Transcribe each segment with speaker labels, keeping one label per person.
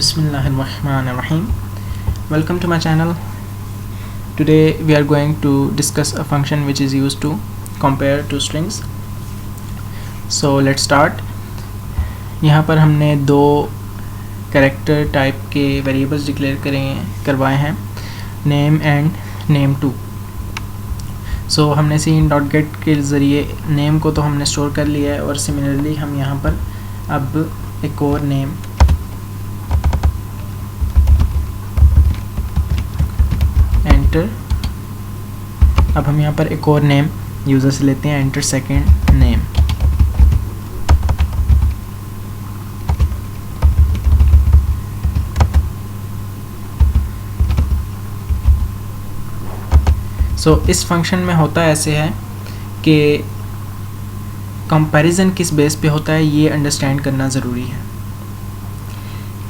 Speaker 1: Bismillahirrahmanirrahim. Welcome to my channel. Today we are going to discuss a function which is used to compare two strings. So let's start. यहाँ पर हमने दो character type के variables declare करवाए हैं, name and name2. सो हमने sin.get के ज़रिए नेम को तो हमने स्टोर कर लिया है और सिमिलरली हम यहाँ पर अब एक और नेम एंटर, अब हम यहाँ पर एक और नेम यूज़र से लेते हैं, एंटर सेकेंड नेम. सो इस फंक्शन में होता ऐसे है कि कंपैरिजन किस बेस पे होता है ये अंडरस्टैंड करना ज़रूरी है.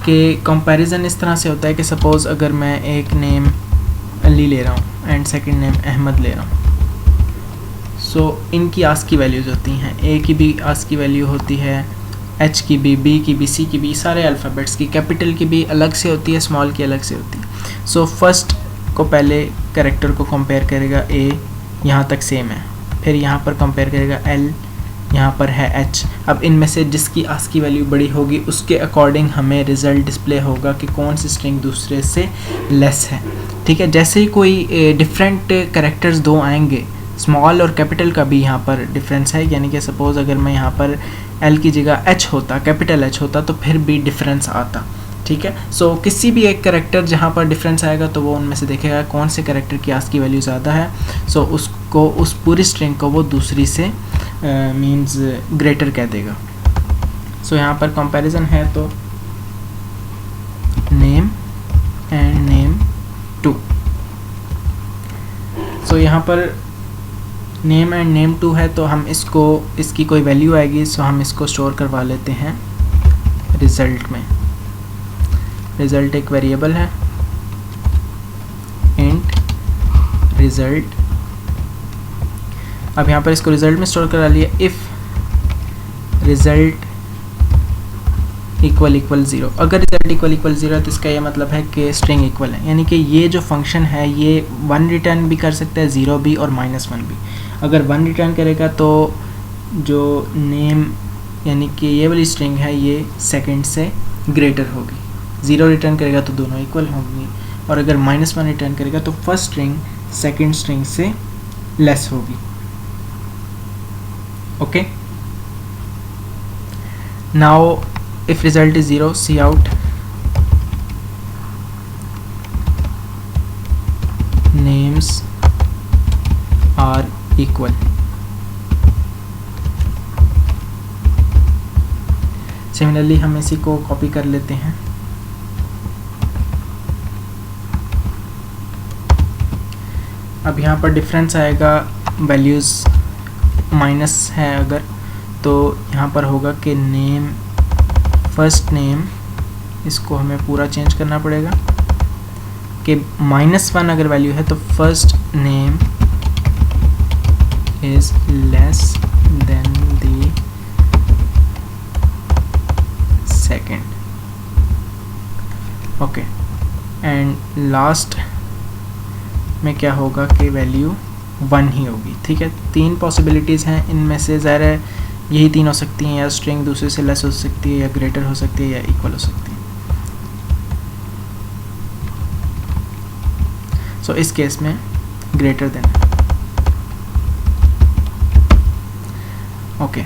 Speaker 1: कि कंपैरिजन इस तरह से होता है कि सपोज़ अगर मैं एक नेम अली ले रहा हूँ एंड सेकंड नेम अहमद ले रहा हूँ, सो इनकी आस्क की वैल्यूज़ होती हैं. ए की भी आस्क की वैल्यू होती है, एच की भी, बी की भी, सी की भी, सारे अल्फ़ाबेट्स की, कैपिटल की भी अलग से होती है, स्मॉल की अलग से होती है. सो फर्स्ट को पहले कैरेक्टर को कंपेयर करेगा, ए यहाँ तक सेम है, फिर यहाँ पर कंपेयर करेगा एल, यहाँ पर है एच. अब इनमें से जिसकी आस्क की वैल्यू बड़ी होगी उसके अकॉर्डिंग हमें रिज़ल्ट डिस्प्ले होगा कि कौन सी स्ट्रिंग दूसरे से लेस है. ठीक है, जैसे ही कोई डिफरेंट कैरेक्टर्स दो आएंगे, स्मॉल और कैपिटल का भी यहाँ पर डिफरेंस है, यानी कि सपोज़ अगर मैं यहाँ पर एल की जगह एच होता, कैपिटल एच होता, तो फिर भी डिफरेंस आता. ठीक है, सो किसी भी एक कैरेक्टर जहाँ पर डिफरेंस आएगा तो वो उनमें से देखेगा कौन से कैरेक्टर की आस्क की वैल्यू ज़्यादा है, सो उसको, उस पूरी स्ट्रिंग को वो दूसरी से मींस ग्रेटर कह देगा. सो यहाँ पर कंपैरिजन है तो नेम एंड name2. सो यहाँ पर नेम एंड name2 है तो हम इसको, इसकी कोई वैल्यू आएगी, सो हम इसको स्टोर करवा लेते हैं रिज़ल्ट में. रिज़ल्ट एक वेरिएबल है, इंट रिज़ल्ट. अब यहाँ पर इसको रिज़ल्ट में स्टोर करा लिया. इफ़ रिज़ल्ट इक्वल 0, अगर रिज़ल्ट इक्वल 0 है तो इसका ये मतलब है कि स्ट्रिंग इक्वल है, यानी कि ये जो फंक्शन है ये 1 रिटर्न भी कर सकता है, 0 भी और -1 भी. अगर 1 रिटर्न करेगा तो जो नेम यानी कि ये वाली स्ट्रिंग है ये सेकंड से ग्रेटर होगी, 0 रिटर्न करेगा तो दोनों इक्वल होंगी, और अगर -1 रिटर्न करेगा तो फर्स्ट स्ट्रिंग सेकंड स्ट्रिंग से लेस होगी. Okay, now if result is 0, cout names are equal. Similarly हम इसी को कॉपी कर लेते हैं. अब यहाँ पर डिफरेंस आएगा, वैल्यूज़ माइनस है अगर, तो यहाँ पर होगा कि नेम, फर्स्ट नेम, इसको हमें पूरा चेंज करना पड़ेगा कि -1 अगर वैल्यू है तो first name is less than the second. Okay, and last में क्या होगा कि वैल्यू 1 ही होगी. ठीक है, 3 पॉसिबिलिटीज़ हैं, इनमें से ज़ाहिर है यही 3 हो सकती हैं, या स्ट्रिंग दूसरे से लेस हो सकती है, या ग्रेटर हो सकती है, या इक्वल हो सकती है. सो इस केस में greater than. Okay,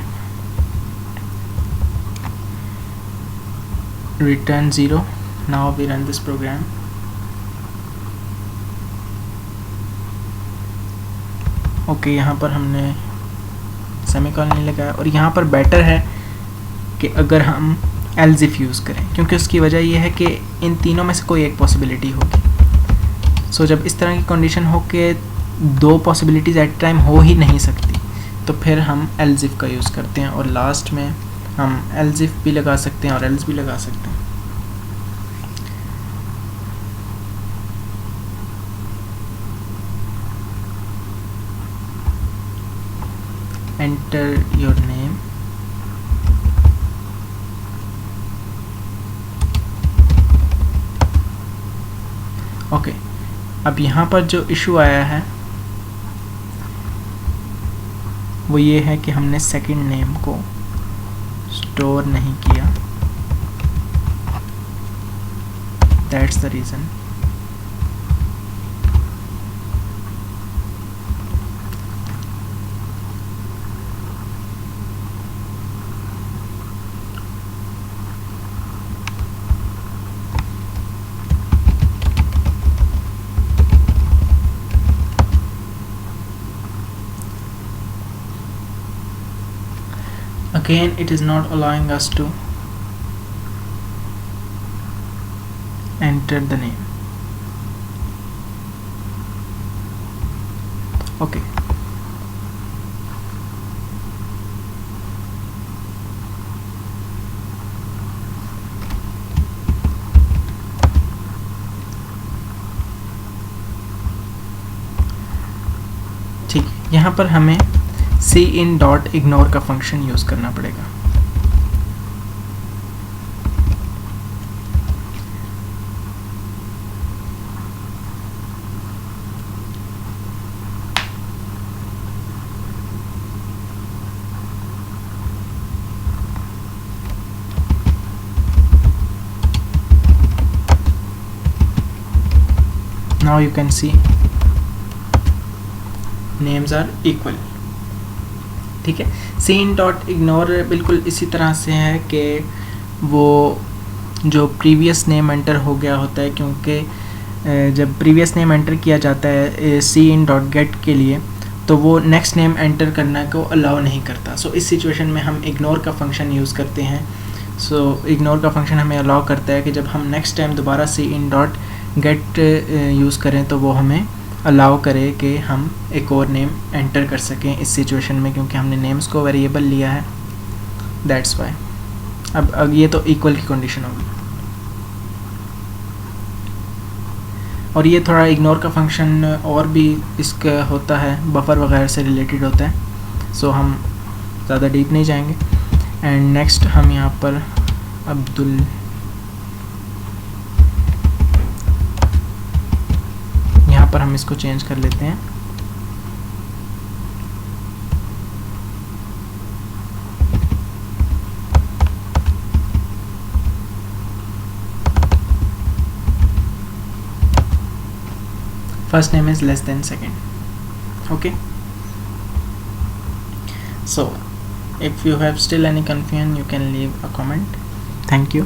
Speaker 1: return 0. Now we run this program. Okay, यहाँ पर हमने सेमीकोलन नहीं लगाया, और यहाँ पर बेटर है कि अगर हम एल्स इफ यूज़ करें, क्योंकि उसकी वजह यह है कि इन तीनों में से कोई एक पॉसिबिलिटी होगी. सो जब इस तरह की कंडीशन हो कि 2 पॉसिबिलिटीज़ एट टाइम हो ही नहीं सकती, तो फिर हम एल्स इफ का यूज़ करते हैं, और लास्ट में हम एल्स इफ भी लगा सकते हैं और एल्स भी लगा सकते हैं. enter your name ओके, अब यहाँ पर जो इशू आया है वो ये है कि हमने सेकंड नेम को स्टोर नहीं किया, that's the reason. Again, it is not allowing us to enter the name. Okay, ठीक, यहाँ पर हमें cin.ignore का फंक्शन यूज़ करना पड़ेगा। Now you can see names are equal। ठीक है, cin.ignore बिल्कुल इसी तरह से है कि वो जो प्रीवियस नेम एंटर हो गया होता है, क्योंकि जब प्रीवियस नेम एंटर किया जाता है cin.get के लिए तो वो नेक्स्ट नेम एंटर करना को अलाउ नहीं करता। सो इस सिचुएशन में हम इग्नोर का फंक्शन यूज़ करते हैं। सो इग्नोर का फंक्शन हमें अलाउ करता है कि जब हम नेक्स्ट टाइम दोबारा cin.get यूज़ करें तो वो हमें अलाउ करे कि हम एक और नेम एंटर कर सकें इस सिचुएशन में, क्योंकि हमने नेम्स को वेरिएबल लिया है, दैट्स वाई। अब ये तो इक्वल की कंडीशन होगी। और ये थोड़ा इग्नोर का फंक्शन और भी इसका होता है, बफर वगैरह से रिलेटेड होता है, सो हम ज़्यादा डीप नहीं जाएंगे। एंड नेक्स्ट हम यहाँ पर अब्दुल पर हम इसको चेंज कर लेते हैं। First name is less than second. Okay, so if you have still any confusion you can leave a comment. Thank you.